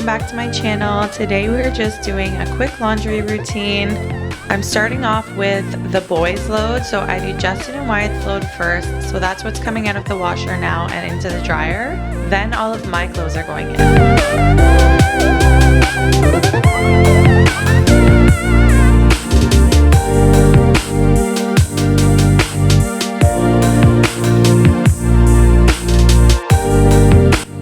welcome back to my channel. Today we're just doing a quick laundry routine. I'm starting off with the boys load, so I do Justin and Wyatt's load first, so that's what's coming out of the washer now and into the dryer. Then all of my clothes are going in.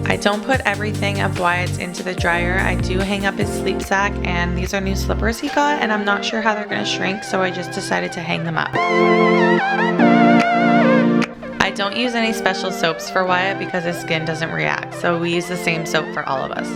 I don't put everything of Wyatt's into the dryer. I do hang up his sleep sack, and these are new slippers he got, and I'm not sure how they're gonna shrink, so I just decided to hang them up. I don't use any special soaps for Wyatt because his skin doesn't react, so we use the same soap for all of us.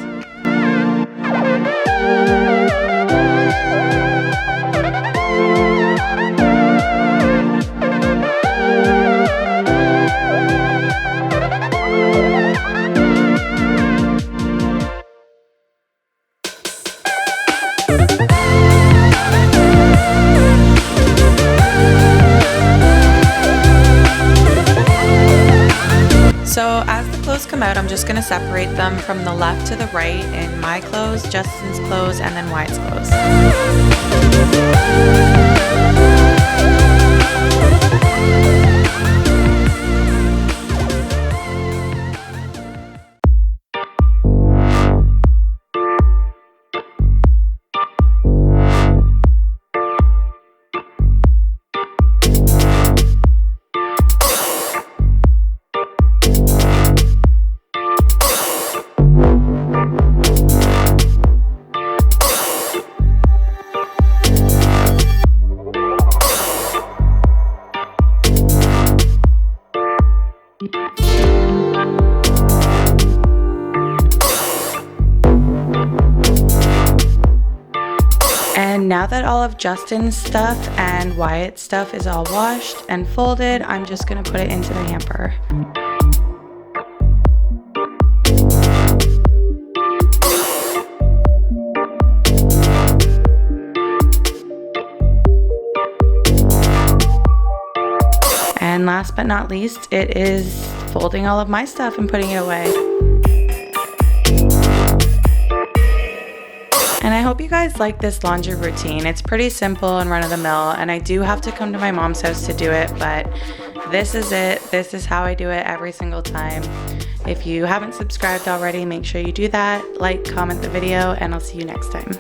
So as the clothes come out, I'm just going to separate them from the left to the right in my clothes, Justin's clothes, and then Wyatt's clothes. And now that all of Justin's stuff and Wyatt's stuff is all washed and folded, I'm just going to put it into the hamper. And last but not least, it is folding all of my stuff and putting it away. And I hope you guys like this laundry routine. It's pretty simple and run-of-the-mill, and I do have to come to my mom's house to do it, but this is it. This is how I do it every single time. If you haven't subscribed already, make sure you do that. Like, comment the video, and I'll see you next time.